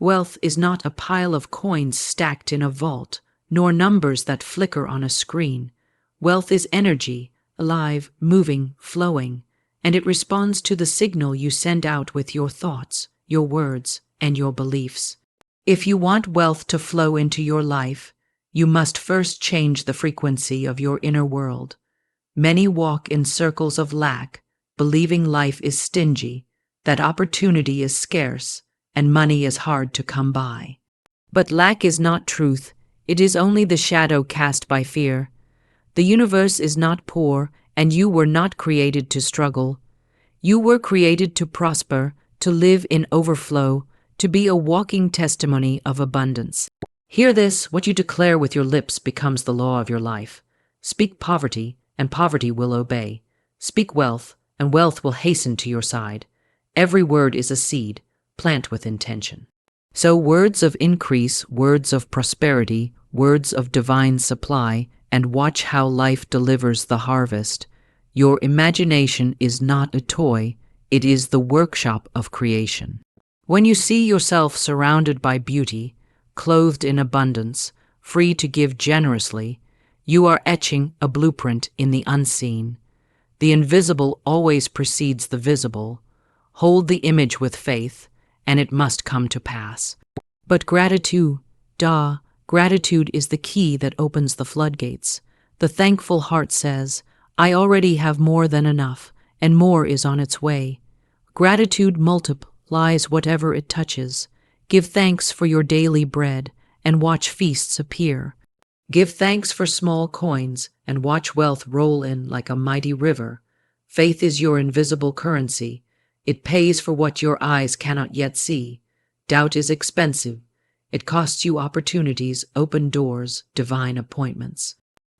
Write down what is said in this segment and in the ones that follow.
Wealth is not a pile of coins stacked in a vault, nor numbers that flicker on a screen. Wealth is energy, alive, moving, flowing, and it responds to the signal you send out with your thoughts, your words, and your beliefs. If you want wealth to flow into your life, you must first change the frequency of your inner world. Many walk in circles of lack, believing life is stingy, that opportunity is scarce, and money is hard to come by. But lack is not truth, it is only the shadow cast by fear. The universe is not poor, and you were not created to struggle. You were created to prosper, to live in overflow, to be a walking testimony of abundance. Hear this: what you declare with your lips becomes the law of your life. Speak poverty, and poverty will obey. Speak wealth, and wealth will hasten to your side. Every word is a seed. Plant with intention. So words of increase, words of prosperity, words of divine supply, and watch how life delivers the harvest. Your imagination is not a toy, it is the workshop of creation. When you see yourself surrounded by beauty, clothed in abundance, free to give generously, you are etching a blueprint in the unseen. The invisible always precedes the visible. Hold the image with faith, and it must come to pass. But gratitude is the key that opens the floodgates. The thankful heart says, I already have more than enough, and more is on its way. Gratitude multiplies whatever it touches. Give thanks for your daily bread, and watch feasts appear. Give thanks for small coins, and watch wealth roll in like a mighty river. Faith is your invisible currency. It pays for what your eyes cannot yet see. Doubt is expensive. It costs you opportunities, open doors, divine appointments.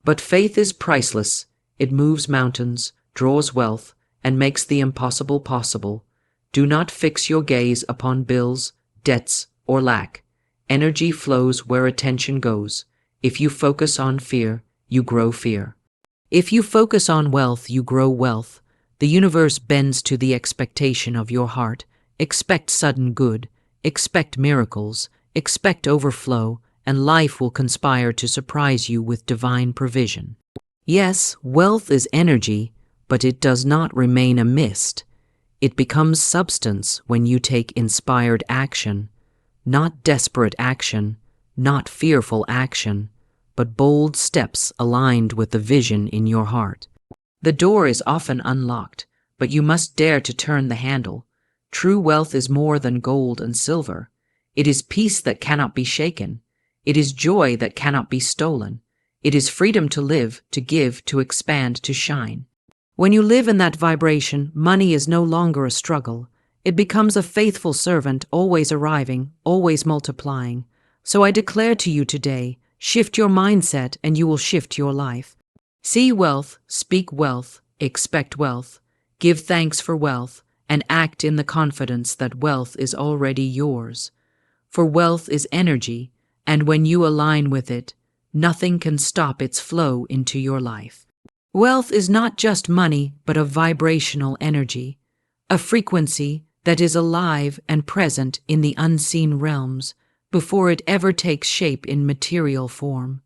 But faith is priceless. It moves mountains, draws wealth, and makes the impossible possible. Do not fix your gaze upon bills, debts, or lack. Energy flows where attention goes. If you focus on fear, you grow fear. If you focus on wealth, you grow wealth. The universe bends to the expectation of your heart. Expect sudden good, expect miracles, expect overflow, and life will conspire to surprise you with divine provision. Yes, wealth is energy, but it does not remain a mist. It becomes substance when you take inspired action, not desperate action, not fearful action, but bold steps aligned with the vision in your heart. The door is often unlocked, but you must dare to turn the handle. True wealth is more than gold and silver. It is peace that cannot be shaken. It is joy that cannot be stolen. It is freedom to live, to give, to expand, to shine. When you live in that vibration, money is no longer a struggle. It becomes a faithful servant, always arriving, always multiplying. So I declare to you today, shift your mindset and you will shift your life. See wealth, speak wealth, expect wealth, give thanks for wealth, and act in the confidence that wealth is already yours. For wealth is energy, and when you align with it, nothing can stop its flow into your life. Wealth is not just money, but a vibrational energy, a frequency that is alive and present in the unseen realms before it ever takes shape in material form.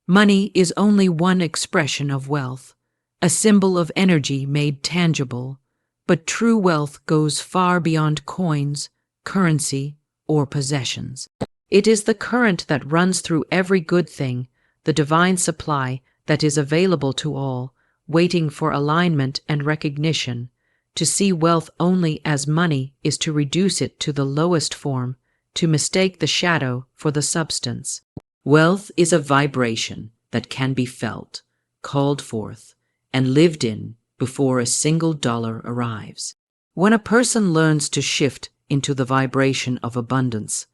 Money is only one expression of wealth, a symbol of energy made tangible, but true wealth goes far beyond coins, currency, or possessions. It is the current that runs through every good thing, the divine supply that is available to all, waiting for alignment and recognition. To see wealth only as money is to reduce it to the lowest form, to mistake the shadow for the substance. Wealth is a vibration that can be felt, called forth, and lived in before a single dollar arrives. When a person learns to shift into the vibration of abundance,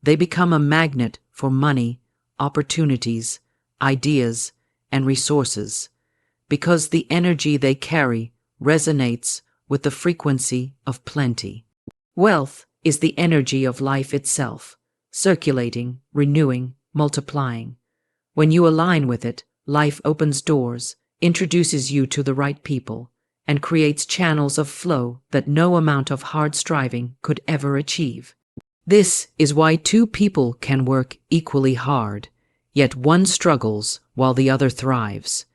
they become a magnet for money, opportunities, ideas, and resources, because the energy they carry resonates with the frequency of plenty. Wealth is the energy of life itself, circulating, renewing, multiplying. When you align with it, life opens doors, introduces you to the right people, and creates channels of flow that no amount of hard striving could ever achieve. This is why two people can work equally hard, yet one struggles while the other thrives.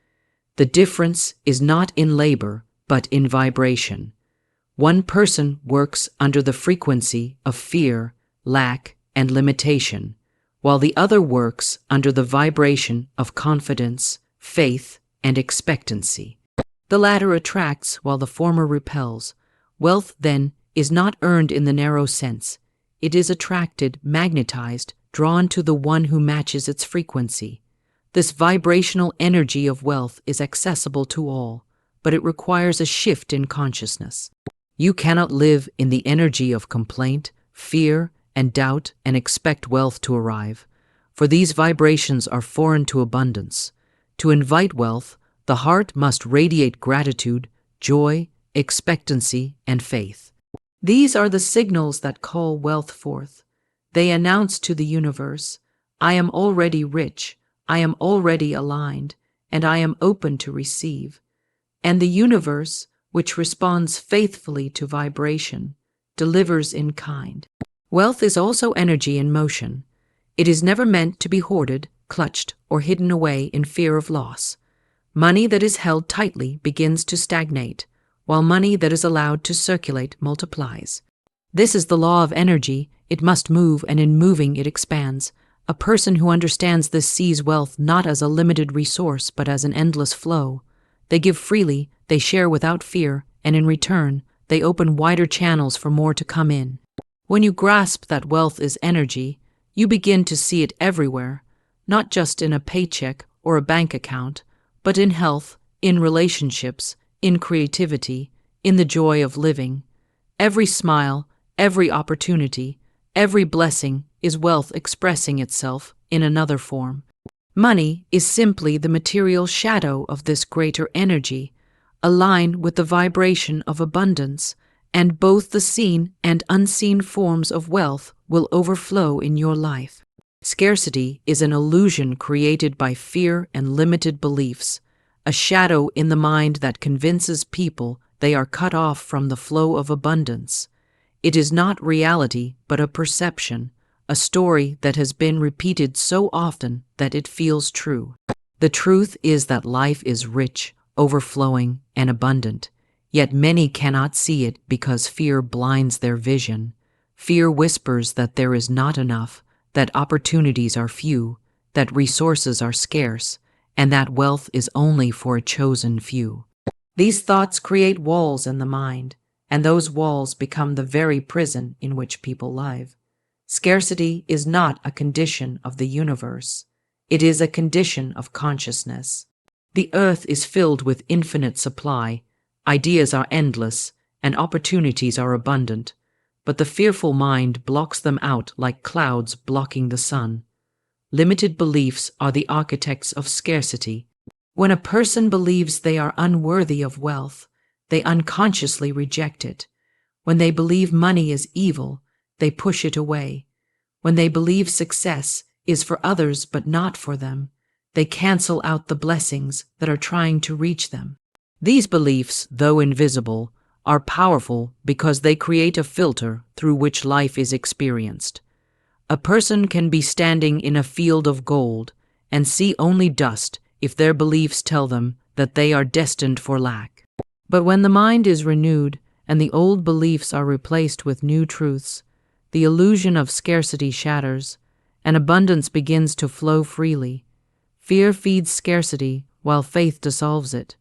The difference is not in labor, but in vibration. One person works under the frequency of fear, lack, and limitation, while the other works under the vibration of confidence, faith, and expectancy. The latter attracts while the former repels. Wealth, then, is not earned in the narrow sense. It is attracted, magnetized, drawn to the one who matches its frequency. This vibrational energy of wealth is accessible to all, but it requires a shift in consciousness. You cannot live in the energy of complaint, fear, and doubt and expect wealth to arrive, for these vibrations are foreign to abundance. To invite wealth, the heart must radiate gratitude, joy, expectancy, and faith. These are the signals that call wealth forth. They announce to the universe, I am already rich, I am already aligned, and I am open to receive. And the universe, which responds faithfully to vibration, delivers in kind. Wealth is also energy in motion. It is never meant to be hoarded, clutched, or hidden away in fear of loss. Money that is held tightly begins to stagnate, while money that is allowed to circulate multiplies. This is the law of energy. It must move, and in moving it expands. A person who understands this sees wealth not as a limited resource, but as an endless flow. They give freely, they share without fear, and in return, they open wider channels for more to come in. When you grasp that wealth is energy, you begin to see it everywhere, not just in a paycheck or a bank account, but in health, in relationships, in creativity, in the joy of living. Every smile, every opportunity, every blessing is wealth expressing itself in another form. Money is simply the material shadow of this greater energy, aligned with the vibration of abundance, and both the seen and unseen forms of wealth will overflow in your life. Scarcity is an illusion created by fear and limited beliefs, a shadow in the mind that convinces people they are cut off from the flow of abundance. It is not reality, but a perception, a story that has been repeated so often that it feels true. The truth is that life is rich, overflowing, and abundant, yet many cannot see it because fear blinds their vision. Fear whispers that there is not enough, that opportunities are few, that resources are scarce, and that wealth is only for a chosen few. These thoughts create walls in the mind, and those walls become the very prison in which people live. Scarcity is not a condition of the universe. It is a condition of consciousness. The earth is filled with infinite supply, ideas are endless, and opportunities are abundant, but the fearful mind blocks them out like clouds blocking the sun. Limited beliefs are the architects of scarcity. When a person believes they are unworthy of wealth, they unconsciously reject it. When they believe money is evil, they push it away. When they believe success is for others but not for them, they cancel out the blessings that are trying to reach them. These beliefs, though invisible, are powerful because they create a filter through which life is experienced. A person can be standing in a field of gold and see only dust if their beliefs tell them that they are destined for lack. But when the mind is renewed and the old beliefs are replaced with new truths, the illusion of scarcity shatters, and abundance begins to flow freely. Fear feeds scarcity while faith dissolves it.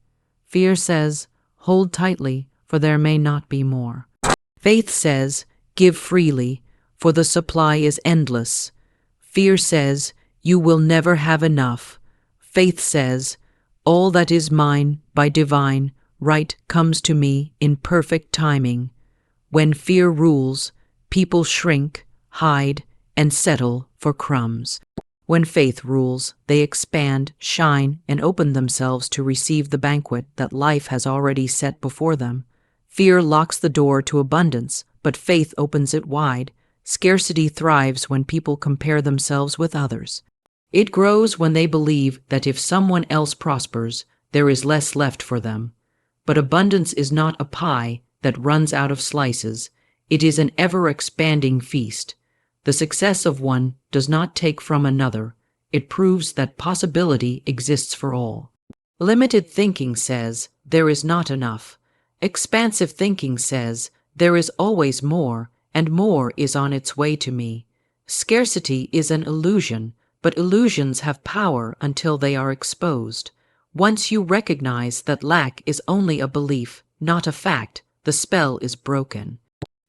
Fear says, hold tightly, for there may not be more. Faith says, give freely, for the supply is endless. Fear says, you will never have enough. Faith says, all that is mine by divine right comes to me in perfect timing. When fear rules, people shrink, hide, and settle for crumbs. When faith rules, they expand, shine, and open themselves to receive the banquet that life has already set before them. Fear locks the door to abundance, but faith opens it wide. Scarcity thrives when people compare themselves with others. It grows when they believe that if someone else prospers, there is less left for them. But abundance is not a pie that runs out of slices. It is an ever-expanding feast. The success of one does not take from another. It proves that possibility exists for all. Limited thinking says, there is not enough. Expansive thinking says, there is always more, and more is on its way to me. Scarcity is an illusion, but illusions have power until they are exposed. Once you recognize that lack is only a belief, not a fact, the spell is broken.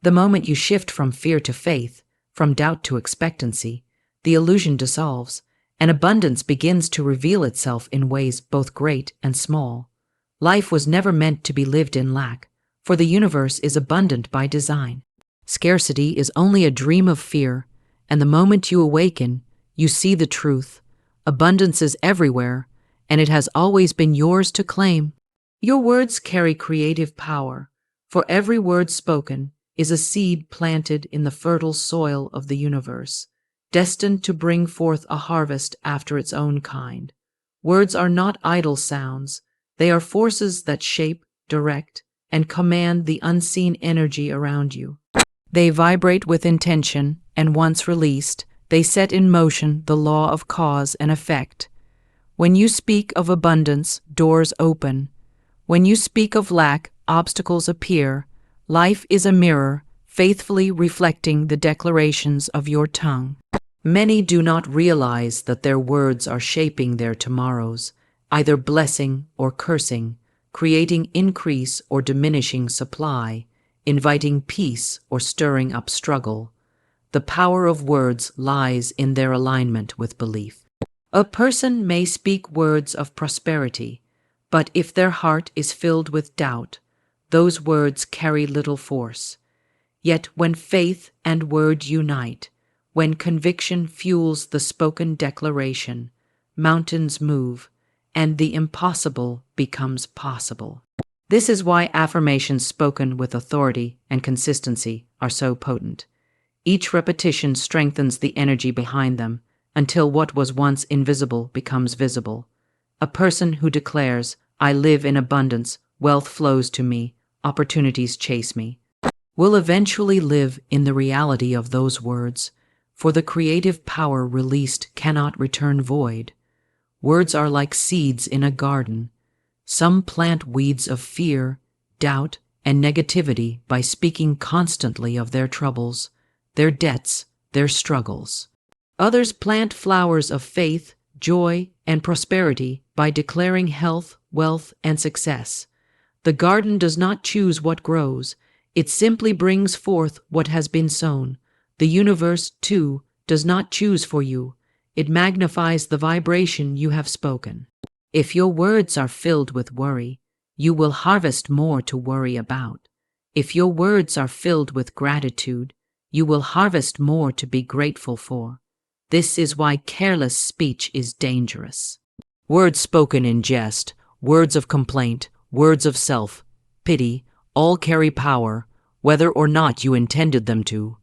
The moment you shift from fear to faith, from doubt to expectancy, the illusion dissolves, and abundance begins to reveal itself in ways both great and small. Life was never meant to be lived in lack, for the universe is abundant by design. Scarcity is only a dream of fear, and the moment you awaken, you see the truth. Abundance is everywhere, and it has always been yours to claim. Your words carry creative power. For every word spoken is a seed planted in the fertile soil of the universe, destined to bring forth a harvest after its own kind. Words are not idle sounds. They are forces that shape, direct, and command the unseen energy around you. They vibrate with intention, and once released, they set in motion the law of cause and effect. When you speak of abundance, doors open. When you speak of lack, obstacles appear. Life is a mirror, faithfully reflecting the declarations of your tongue. Many do not realize that their words are shaping their tomorrows, either blessing or cursing, creating increase or diminishing supply, inviting peace or stirring up struggle. The power of words lies in their alignment with belief. A person may speak words of prosperity, but if their heart is filled with doubt, those words carry little force. Yet when faith and word unite, when conviction fuels the spoken declaration, mountains move, and the impossible becomes possible. This is why affirmations spoken with authority and consistency are so potent. Each repetition strengthens the energy behind them until what was once invisible becomes visible. A person who declares, "I live in abundance, wealth flows to me, opportunities chase me," will eventually live in the reality of those words, for the creative power released cannot return void. Words are like seeds in a garden. Some plant weeds of fear, doubt, and negativity by speaking constantly of their troubles, their debts, their struggles. Others plant flowers of faith, joy, and prosperity by declaring health, wealth, and success. The garden does not choose what grows. It simply brings forth what has been sown. The universe, too, does not choose for you. It magnifies the vibration you have spoken. If your words are filled with worry, you will harvest more to worry about. If your words are filled with gratitude, you will harvest more to be grateful for. This is why careless speech is dangerous. Words spoken in jest, words of complaint, words of self-pity, all carry power, whether or not you intended them to.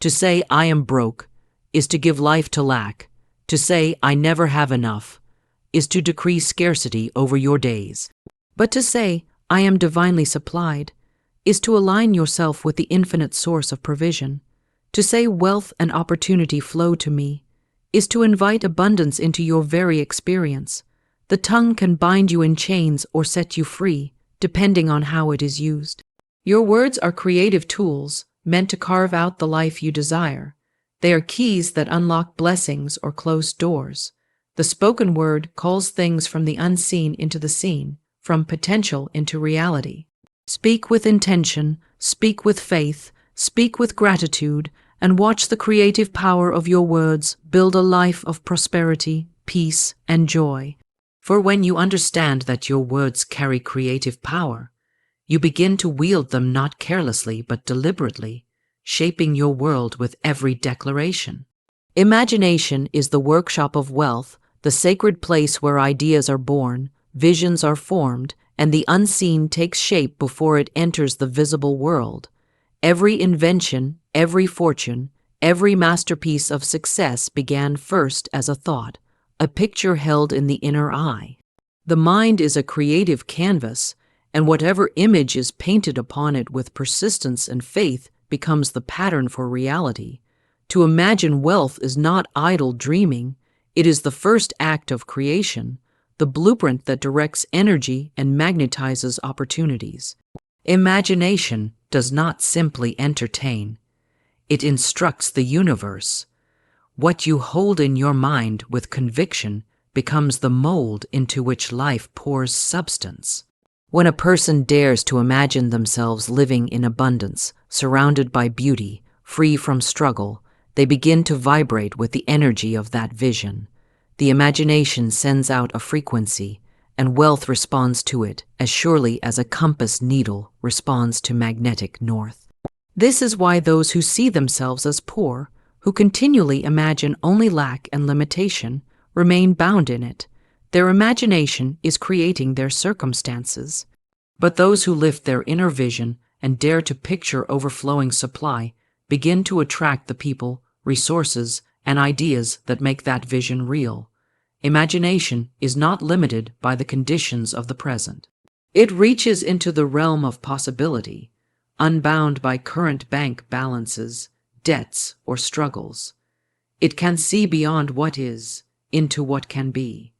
To say, "I am broke," is to give life to lack. To say, "I never have enough," is to decree scarcity over your days. But to say, "I am divinely supplied," is to align yourself with the infinite source of provision. To say, "Wealth and opportunity flow to me," is to invite abundance into your very experience. The tongue can bind you in chains or set you free, depending on how it is used. Your words are creative tools meant to carve out the life you desire. They are keys that unlock blessings or close doors. The spoken word calls things from the unseen into the seen, from potential into reality. Speak with intention, speak with faith, speak with gratitude, and watch the creative power of your words build a life of prosperity, peace, and joy. For when you understand that your words carry creative power, you begin to wield them not carelessly but deliberately, shaping your world with every declaration. Imagination is the workshop of wealth, the sacred place where ideas are born, visions are formed, and the unseen takes shape before it enters the visible world. Every invention, every fortune, every masterpiece of success began first as a thought, a picture held in the inner eye. The mind is a creative canvas, and whatever image is painted upon it with persistence and faith becomes the pattern for reality. To imagine wealth is not idle dreaming, it is the first act of creation, the blueprint that directs energy and magnetizes opportunities. Imagination does not simply entertain, it instructs the universe. What you hold in your mind with conviction becomes the mold into which life pours substance. When a person dares to imagine themselves living in abundance, surrounded by beauty, free from struggle, they begin to vibrate with the energy of that vision. The imagination sends out a frequency, and wealth responds to it as surely as a compass needle responds to magnetic north. This is why those who see themselves as poor, who continually imagine only lack and limitation, remain bound in it. Their imagination is creating their circumstances. But those who lift their inner vision and dare to picture overflowing supply begin to attract the people, resources, and ideas that make that vision real. Imagination is not limited by the conditions of the present. It reaches into the realm of possibility, unbound by current bank balances, debts, or struggles. It can see beyond what is, into what can be.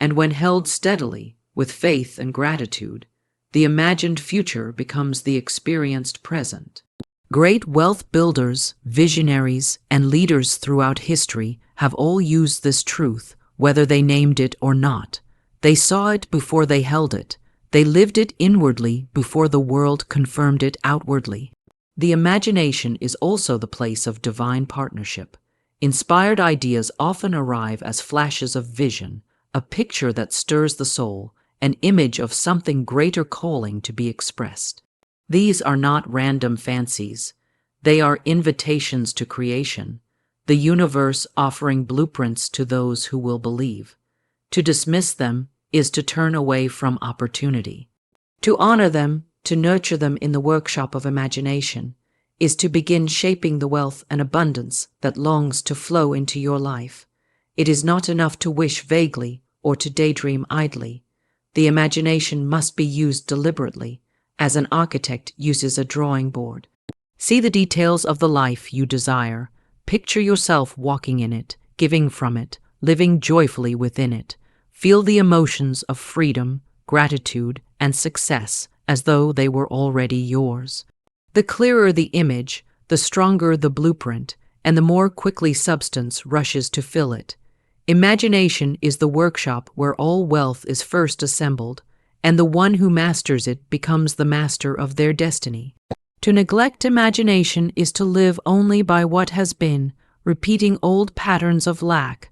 And when held steadily, with faith and gratitude, the imagined future becomes the experienced present. Great wealth builders, visionaries, and leaders throughout history have all used this truth, whether they named it or not. They saw it before they held it. They lived it inwardly before the world confirmed it outwardly. The imagination is also the place of divine partnership. Inspired ideas often arrive as flashes of vision, a picture that stirs the soul, an image of something greater calling to be expressed. These are not random fancies. They are invitations to creation, the universe offering blueprints to those who will believe. To dismiss them is to turn away from opportunity. To honor them, to nurture them in the workshop of imagination, is to begin shaping the wealth and abundance that longs to flow into your life. It is not enough to wish vaguely or to daydream idly. The imagination must be used deliberately, as an architect uses a drawing board. See the details of the life you desire. Picture yourself walking in it, giving from it, living joyfully within it. Feel the emotions of freedom, gratitude, and success as though they were already yours. The clearer the image, the stronger the blueprint, and the more quickly substance rushes to fill it. Imagination is the workshop where all wealth is first assembled, and the one who masters it becomes the master of their destiny. To neglect imagination is to live only by what has been, repeating old patterns of lack.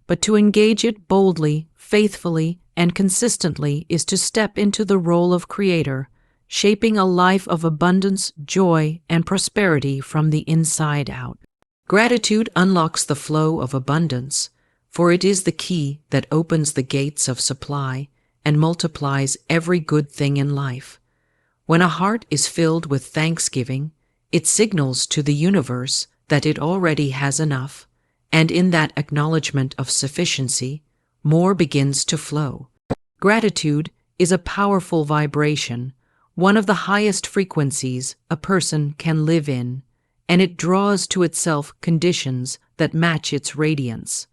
But to engage it boldly, faithfully, and consistently is to step into the role of creator, shaping a life of abundance, joy, and prosperity from the inside out. Gratitude unlocks the flow of abundance, for it is the key that opens the gates of supply and multiplies every good thing in life. When a heart is filled with thanksgiving, it signals to the universe that it already has enough, and in that acknowledgement of sufficiency, more begins to flow. Gratitude is a powerful vibration, one of the highest frequencies a person can live in, and it draws to itself conditions that match its radiance.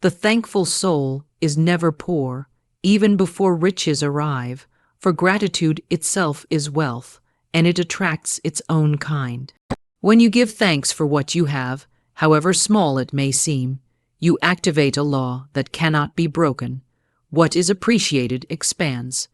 The thankful soul is never poor, even before riches arrive, for gratitude itself is wealth, and it attracts its own kind. When you give thanks for what you have, however small it may seem, you activate a law that cannot be broken. What is appreciated expands.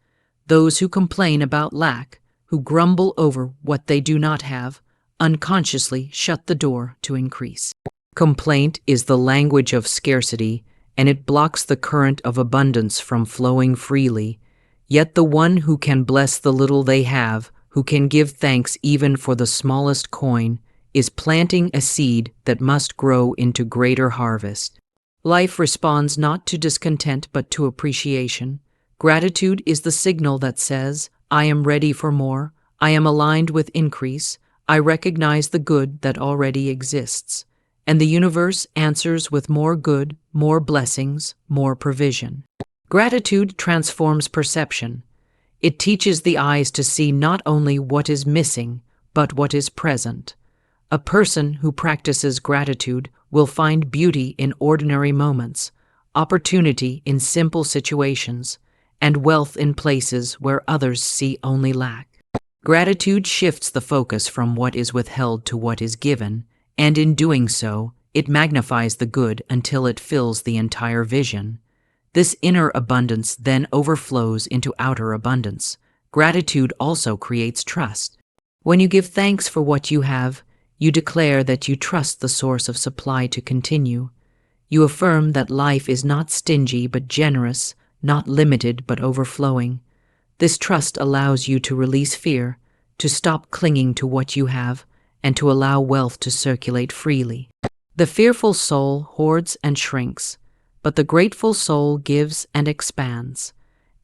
Those who complain about lack, who grumble over what they do not have, unconsciously shut the door to increase. Complaint is the language of scarcity, and it blocks the current of abundance from flowing freely. Yet the one who can bless the little they have, who can give thanks even for the smallest coin, is planting a seed that must grow into greater harvest. Life responds not to discontent but to appreciation. Gratitude is the signal that says, I am ready for more, I am aligned with increase, I recognize the good that already exists. And the universe answers with more good, more blessings, more provision. Gratitude transforms perception. It teaches the eyes to see not only what is missing, but what is present. A person who practices gratitude will find beauty in ordinary moments, opportunity in simple situations, and wealth in places where others see only lack. Gratitude shifts the focus from what is withheld to what is given, and in doing so, it magnifies the good until it fills the entire vision. This inner abundance then overflows into outer abundance. Gratitude also creates trust. When you give thanks for what you have, you declare that you trust the source of supply to continue. You affirm that life is not stingy but generous, not limited but overflowing. This trust allows you to release fear, to stop clinging to what you have, and to allow wealth to circulate freely. The fearful soul hoards and shrinks, but the grateful soul gives and expands.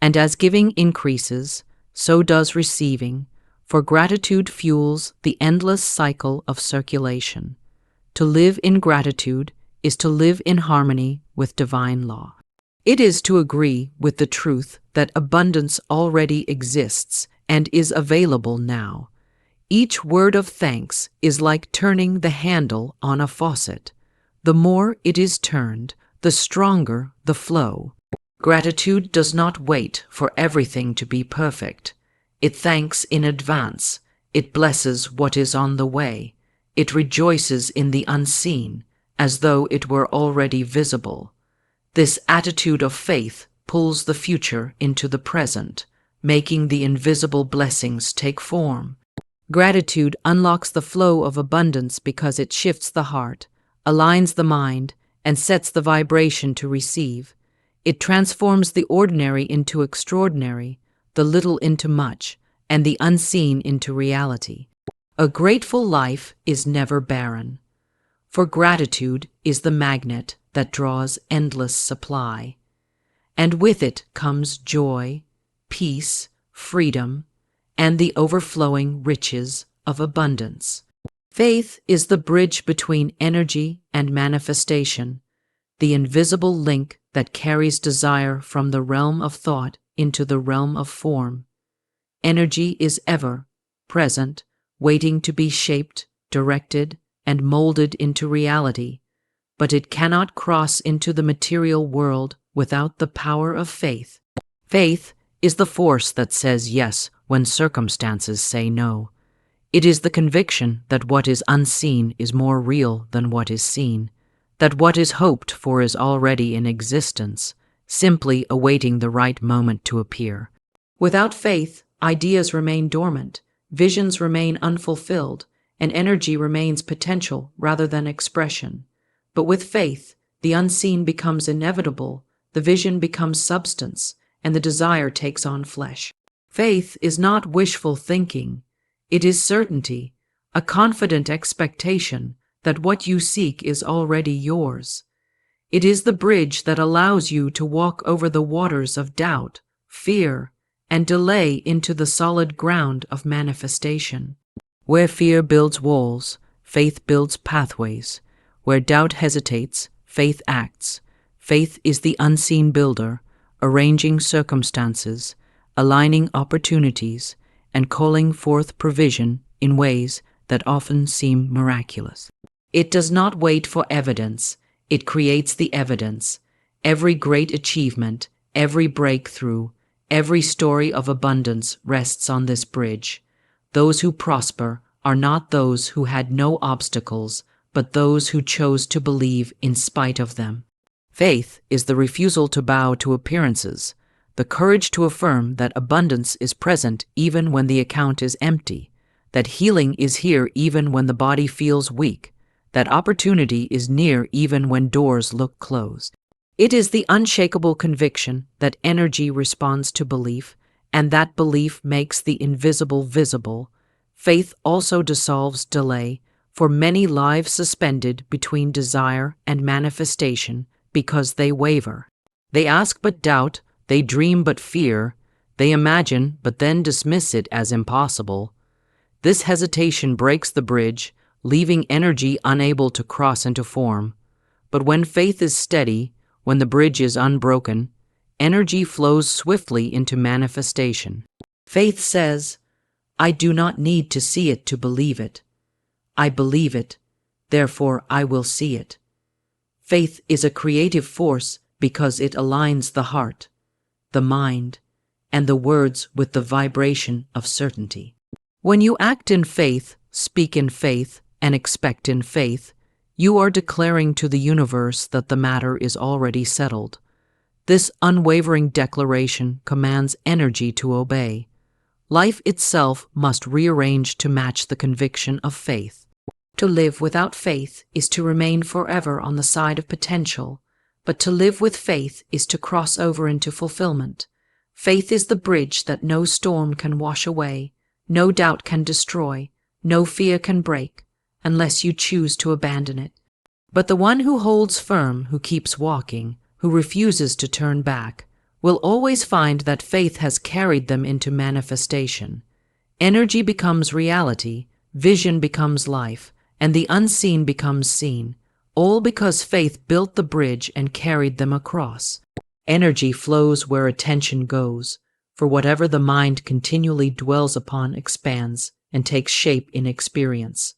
And as giving increases, so does receiving, for gratitude fuels the endless cycle of circulation. To live in gratitude is to live in harmony with divine law. It is to agree with the truth that abundance already exists and is available now. Each word of thanks is like turning the handle on a faucet. The more it is turned, the stronger the flow. Gratitude does not wait for everything to be perfect. It thanks in advance. It blesses what is on the way. It rejoices in the unseen, as though it were already visible. This attitude of faith pulls the future into the present, making the invisible blessings take form. Gratitude unlocks the flow of abundance because it shifts the heart, aligns the mind, and sets the vibration to receive. It transforms the ordinary into extraordinary, the little into much, and the unseen into reality. A grateful life is never barren, for gratitude is the magnet that draws endless supply. And with it comes joy, peace, freedom, and the overflowing riches of abundance. Faith is the bridge between energy and manifestation, the invisible link that carries desire from the realm of thought into the realm of form. Energy is ever present, waiting to be shaped, directed, and molded into reality, but it cannot cross into the material world without the power of faith. Faith is the force that says yes when circumstances say no. It is the conviction that what is unseen is more real than what is seen, that what is hoped for is already in existence, simply awaiting the right moment to appear. Without faith, ideas remain dormant, visions remain unfulfilled, and energy remains potential rather than expression. But with faith, the unseen becomes inevitable, the vision becomes substance, and the desire takes on flesh. Faith is not wishful thinking. It is certainty, a confident expectation that what you seek is already yours. It is the bridge that allows you to walk over the waters of doubt, fear, and delay into the solid ground of manifestation. Where fear builds walls, faith builds pathways. Where doubt hesitates, faith acts. Faith is the unseen builder, arranging circumstances, aligning opportunities, and calling forth provision in ways that often seem miraculous. It does not wait for evidence, it creates the evidence. Every great achievement, every breakthrough, every story of abundance rests on this bridge. Those who prosper are not those who had no obstacles, but those who chose to believe in spite of them. Faith is the refusal to bow to appearances, the courage to affirm that abundance is present even when the account is empty, that healing is here even when the body feels weak, that opportunity is near even when doors look closed. It is the unshakable conviction that energy responds to belief, and that belief makes the invisible visible. Faith also dissolves delay, for many lives suspended between desire and manifestation because they waver. They ask but doubt, they dream but fear, they imagine but then dismiss it as impossible. This hesitation breaks the bridge, leaving energy unable to cross into form. But when faith is steady, when the bridge is unbroken, energy flows swiftly into manifestation. Faith says, I do not need to see it to believe it. I believe it, therefore I will see it. Faith is a creative force because it aligns the heart, the mind, and the words with the vibration of certainty. When you act in faith, speak in faith, and expect in faith, you are declaring to the universe that the matter is already settled. This unwavering declaration commands energy to obey. Life itself must rearrange to match the conviction of faith. To live without faith is to remain forever on the side of potential, but to live with faith is to cross over into fulfillment. Faith is the bridge that no storm can wash away, no doubt can destroy, no fear can break, unless you choose to abandon it. But the one who holds firm, who keeps walking, who refuses to turn back, will always find that faith has carried them into manifestation. Energy becomes reality, vision becomes life, and the unseen becomes seen, all because faith built the bridge and carried them across. Energy flows where attention goes, for whatever the mind continually dwells upon expands and takes shape in experience.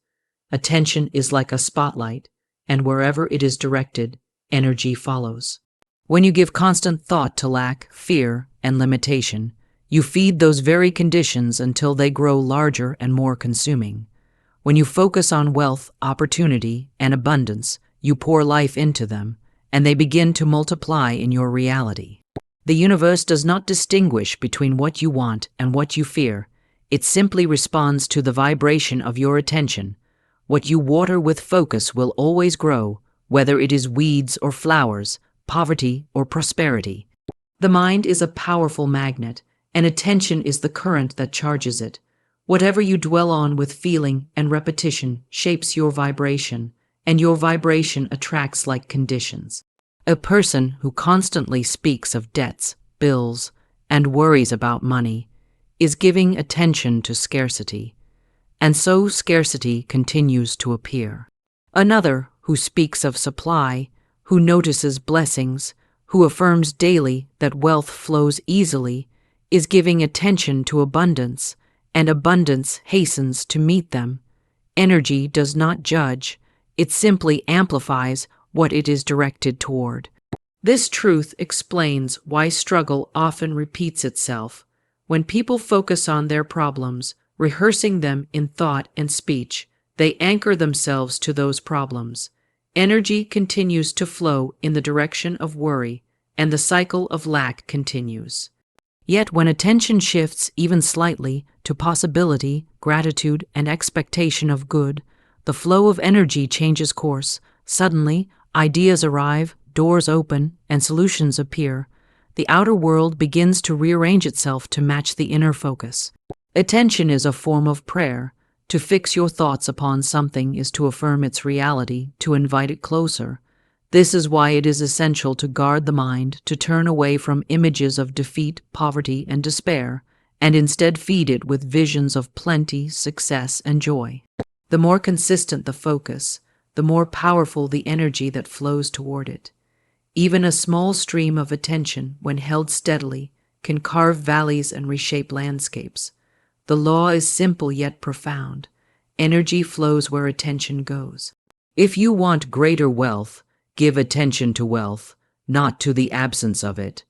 Attention is like a spotlight, and wherever it is directed, energy follows. When you give constant thought to lack, fear, and limitation, you feed those very conditions until they grow larger and more consuming. When you focus on wealth, opportunity, and abundance, you pour life into them, and they begin to multiply in your reality. The universe does not distinguish between what you want and what you fear. It simply responds to the vibration of your attention. What you water with focus will always grow, whether it is weeds or flowers, poverty or prosperity. The mind is a powerful magnet, and attention is the current that charges it. Whatever you dwell on with feeling and repetition shapes your vibration, and your vibration attracts like conditions. A person who constantly speaks of debts, bills, and worries about money is giving attention to scarcity, and so scarcity continues to appear. Another who speaks of supply, who notices blessings, who affirms daily that wealth flows easily, is giving attention to abundance, and abundance hastens to meet them. Energy does not judge, it simply amplifies what it is directed toward. This truth explains why struggle often repeats itself. When people focus on their problems, rehearsing them in thought and speech, they anchor themselves to those problems. Energy continues to flow in the direction of worry, and the cycle of lack continues. Yet when attention shifts even slightly to possibility, gratitude, and expectation of good, the flow of energy changes course. Suddenly, ideas arrive, doors open, and solutions appear. The outer world begins to rearrange itself to match the inner focus. Attention is a form of prayer. To fix your thoughts upon something is to affirm its reality, to invite it closer. This is why it is essential to guard the mind, to turn away from images of defeat, poverty, and despair, and instead feed it with visions of plenty, success, and joy. The more consistent the focus, the more powerful the energy that flows toward it. Even a small stream of attention, when held steadily, can carve valleys and reshape landscapes. The law is simple yet profound. Energy flows where attention goes. If you want greater wealth, give attention to wealth, not to the absence of it.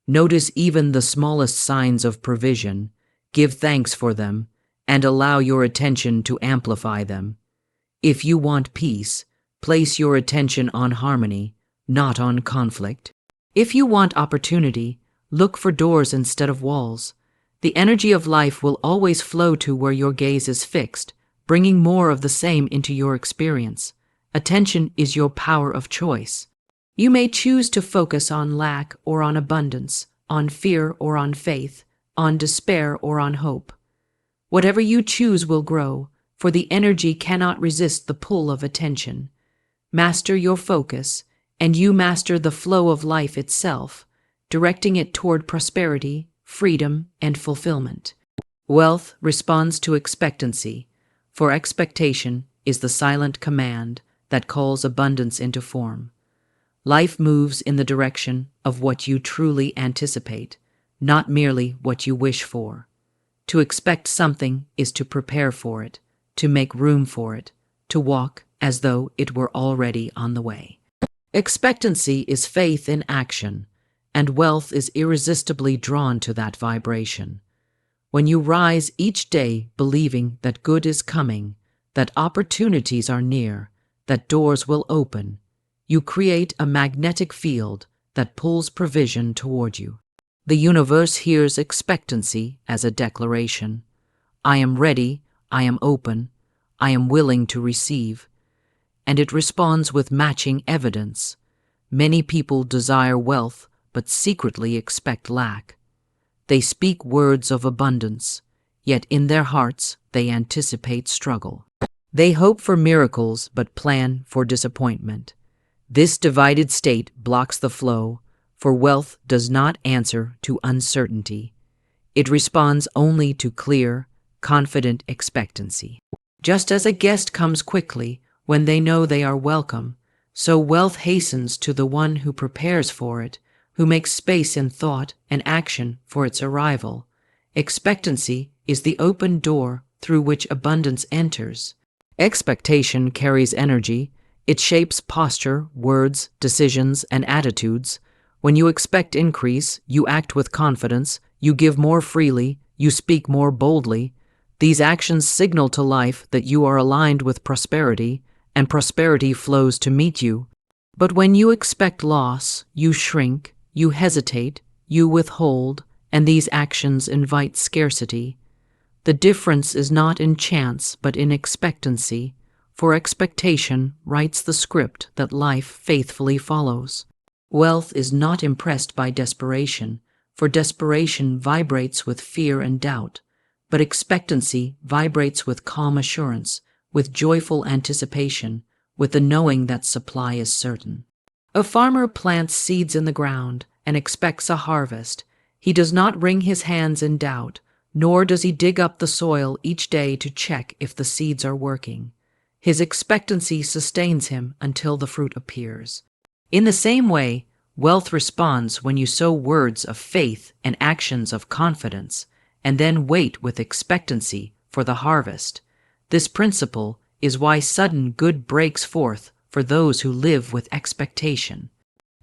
Notice even the smallest signs of provision, give thanks for them, and allow your attention to amplify them. If you want peace, place your attention on harmony, not on conflict. If you want opportunity, look for doors instead of walls. The energy of life will always flow to where your gaze is fixed, bringing more of the same into your experience. Attention is your power of choice. You may choose to focus on lack or on abundance, on fear or on faith, on despair or on hope. Whatever you choose will grow, for the energy cannot resist the pull of attention. Master your focus, and you master the flow of life itself, directing it toward prosperity, freedom, and fulfillment. Wealth responds to expectancy, for expectation is the silent command that calls abundance into form. Life moves in the direction of what you truly anticipate, not merely what you wish for. To expect something is to prepare for it, to make room for it, to walk as though it were already on the way. Expectancy is faith in action, and wealth is irresistibly drawn to that vibration. When you rise each day believing that good is coming, that opportunities are near, that doors will open, you create a magnetic field that pulls provision toward you. The universe hears expectancy as a declaration. I am ready, I am open, I am willing to receive. And it responds with matching evidence. Many people desire wealth but secretly expect lack. They speak words of abundance, yet in their hearts they anticipate struggle. They hope for miracles but plan for disappointment. This divided state blocks the flow, for wealth does not answer to uncertainty. It responds only to clear, confident expectancy. Just as a guest comes quickly when they know they are welcome, so wealth hastens to the one who prepares for it, who makes space in thought and action for its arrival. Expectancy is the open door through which abundance enters. Expectation carries energy. It shapes posture, words, decisions, and attitudes. When you expect increase, you act with confidence, you give more freely, you speak more boldly. These actions signal to life that you are aligned with prosperity, and prosperity flows to meet you. But when you expect loss, you shrink, you hesitate, you withhold, and these actions invite scarcity. The difference is not in chance, but in expectancy, for expectation writes the script that life faithfully follows. Wealth is not impressed by desperation, for desperation vibrates with fear and doubt, but expectancy vibrates with calm assurance, with joyful anticipation, with the knowing that supply is certain. A farmer plants seeds in the ground and expects a harvest. He does not wring his hands in doubt, nor does he dig up the soil each day to check if the seeds are working. His expectancy sustains him until the fruit appears. In the same way, wealth responds when you sow words of faith and actions of confidence, and then wait with expectancy for the harvest. This principle is why sudden good breaks forth for those who live with expectation.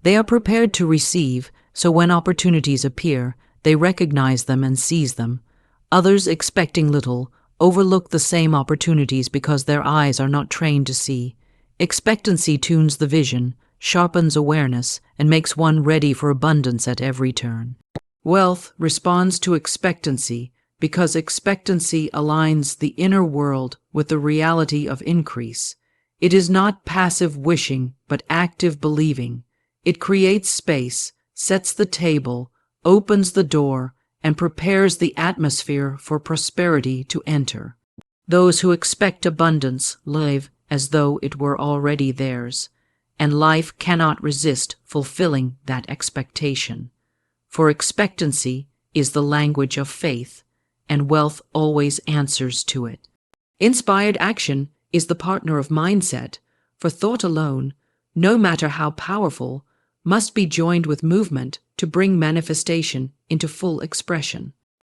They are prepared to receive, so when opportunities appear, they recognize them and seize them. Others, expecting little, overlook the same opportunities because their eyes are not trained to see. Expectancy tunes the vision, sharpens awareness, and makes one ready for abundance at every turn. Wealth responds to expectancy because expectancy aligns the inner world with the reality of increase. It is not passive wishing, but active believing. It creates space, sets the table, opens the door, and prepares the atmosphere for prosperity to enter. Those who expect abundance live as though it were already theirs, and life cannot resist fulfilling that expectation. For expectancy is the language of faith, and wealth always answers to it. Inspired action is the partner of mindset, for thought alone, no matter how powerful, must be joined with movement to bring manifestation into full expression.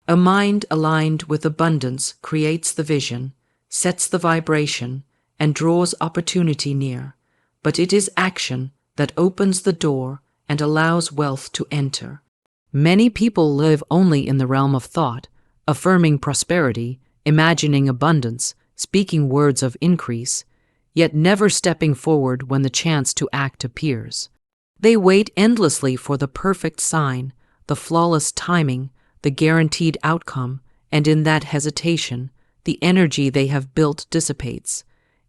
A mind aligned with abundance creates the vision, sets the vibration, and draws opportunity near, but it is action that opens the door and allows wealth to enter. Many people live only in the realm of thought, affirming prosperity, imagining abundance, speaking words of increase, yet never stepping forward when the chance to act appears. They wait endlessly for the perfect sign, the flawless timing, the guaranteed outcome, and in that hesitation, the energy they have built dissipates.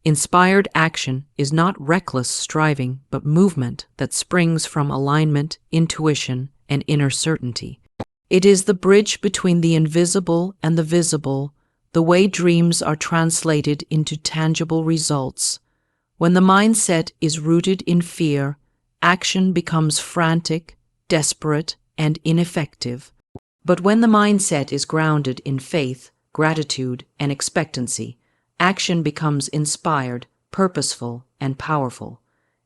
Inspired action is not reckless striving, but movement that springs from alignment, intuition, and inner certainty. It is the bridge between the invisible and the visible, the way dreams are translated into tangible results. When the mindset is rooted in fear, action becomes frantic, desperate, and ineffective. But when the mindset is grounded in faith, gratitude, and expectancy, action becomes inspired, purposeful, and powerful.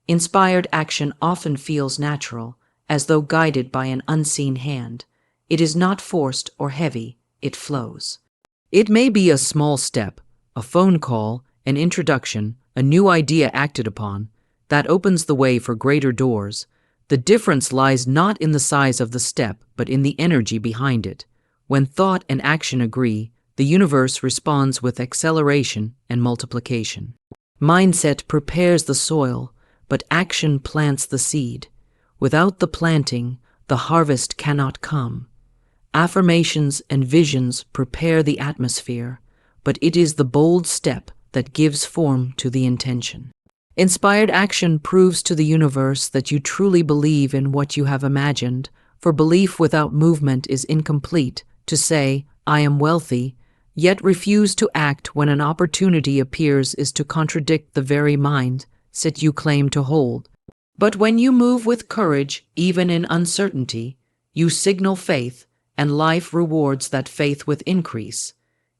Inspired action often feels natural, as though guided by an unseen hand. It is not forced or heavy, it flows. It may be a small step, a phone call, an introduction, a new idea acted upon, that opens the way for greater doors. The difference lies not in the size of the step, but in the energy behind it. When thought and action agree, the universe responds with acceleration and multiplication. Mindset prepares the soil, but action plants the seed. Without the planting, the harvest cannot come. Affirmations and visions prepare the atmosphere, but it is the bold step that gives form to the intention. Inspired action proves to the universe that you truly believe in what you have imagined, for belief without movement is incomplete. To say, "I am wealthy," yet refuse to act when an opportunity appears is to contradict the very mindset you claim to hold. But when you move with courage, even in uncertainty, you signal faith, and life rewards that faith with increase.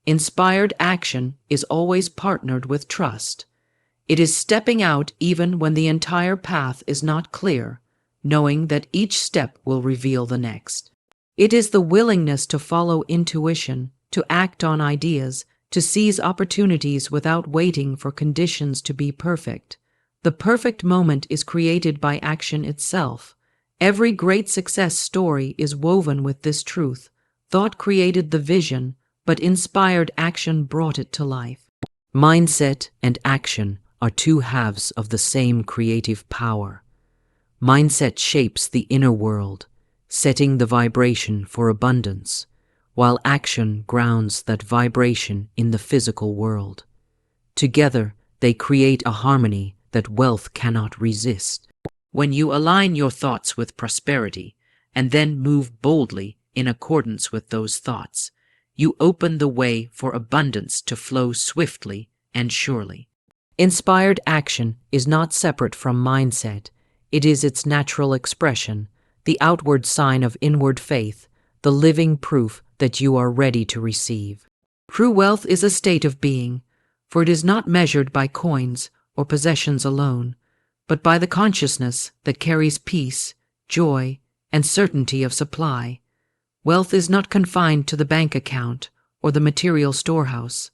Inspired action is always partnered with trust. It is stepping out even when the entire path is not clear, knowing that each step will reveal the next. It is the willingness to follow intuition, to act on ideas, to seize opportunities without waiting for conditions to be perfect. The perfect moment is created by action itself. Every great success story is woven with this truth. Thought created the vision, but inspired action brought it to life. Mindset and action are two halves of the same creative power. Mindset shapes the inner world, setting the vibration for abundance, while action grounds that vibration in the physical world. Together, they create a harmony that wealth cannot resist. When you align your thoughts with prosperity and then move boldly in accordance with those thoughts, you open the way for abundance to flow swiftly and surely. Inspired action is not separate from mindset. It is its natural expression, the outward sign of inward faith, the living proof that you are ready to receive. True wealth is a state of being, for it is not measured by coins or possessions alone, but by the consciousness that carries peace, joy, and certainty of supply. Wealth is not confined to the bank account or the material storehouse.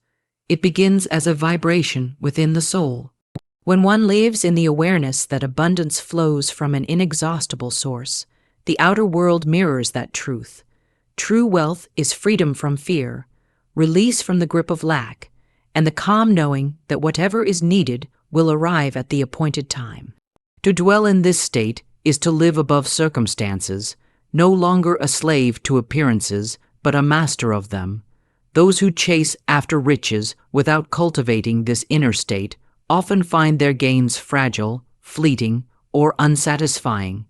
It begins as a vibration within the soul. When one lives in the awareness that abundance flows from an inexhaustible source, the outer world mirrors that truth. True wealth is freedom from fear, release from the grip of lack, and the calm knowing that whatever is needed will arrive at the appointed time. To dwell in this state is to live above circumstances, no longer a slave to appearances, but a master of them. Those who chase after riches without cultivating this inner state often find their gains fragile, fleeting, or unsatisfying.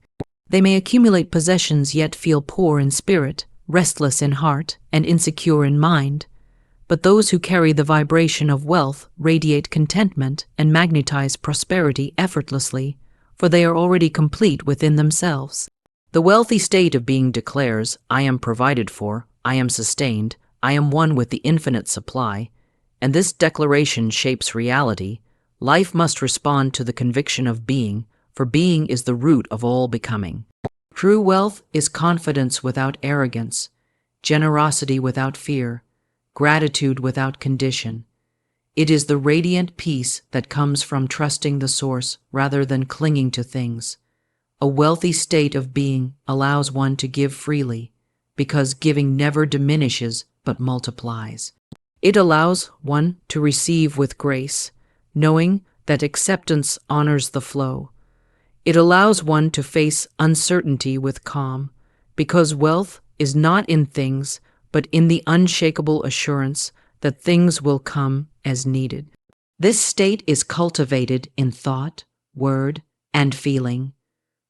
They may accumulate possessions yet feel poor in spirit, restless in heart, and insecure in mind. But those who carry the vibration of wealth radiate contentment and magnetize prosperity effortlessly, for they are already complete within themselves. The wealthy state of being declares, "I am provided for, I am sustained, I am one with the infinite supply," and this declaration shapes reality. Life must respond to the conviction of being, for being is the root of all becoming. True wealth is confidence without arrogance, generosity without fear, gratitude without condition. It is the radiant peace that comes from trusting the source rather than clinging to things. A wealthy state of being allows one to give freely, because giving never diminishes but multiplies. It allows one to receive with grace, knowing that acceptance honors the flow. It allows one to face uncertainty with calm, because wealth is not in things, but in the unshakable assurance that things will come as needed. This state is cultivated in thought, word, and feeling.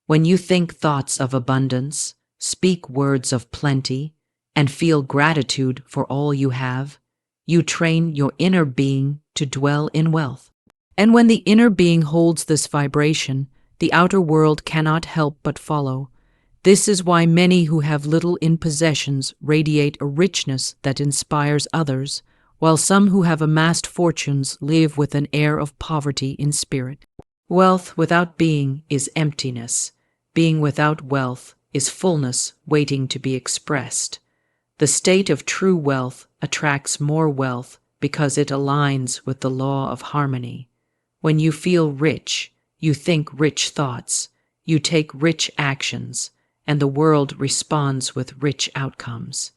When you think thoughts of abundance, speak words of plenty, and feel gratitude for all you have, you train your inner being to dwell in wealth. And when the inner being holds this vibration, the outer world cannot help but follow. This is why many who have little in possessions radiate a richness that inspires others, while some who have amassed fortunes live with an air of poverty in spirit. Wealth without being is emptiness. Being without wealth is fullness waiting to be expressed. The state of true wealth attracts more wealth because it aligns with the law of harmony. When you feel rich, you think rich thoughts, you take rich actions, and the world responds with rich outcomes.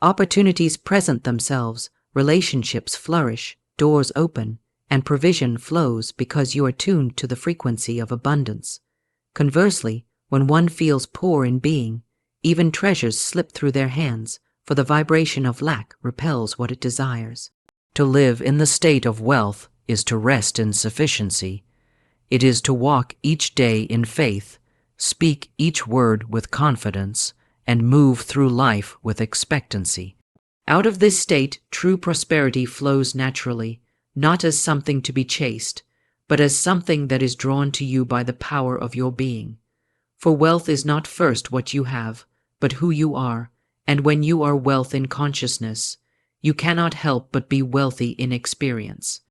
Opportunities present themselves, relationships flourish, doors open, and provision flows because you are tuned to the frequency of abundance. Conversely, when one feels poor in being, even treasures slip through their hands, for the vibration of lack repels what it desires. To live in the state of wealth is to rest in sufficiency. It is to walk each day in faith, speak each word with confidence, and move through life with expectancy. Out of this state, true prosperity flows naturally, not as something to be chased, but as something that is drawn to you by the power of your being. For wealth is not first what you have, but who you are, and when you are wealth in consciousness, you cannot help but be wealthy in experience.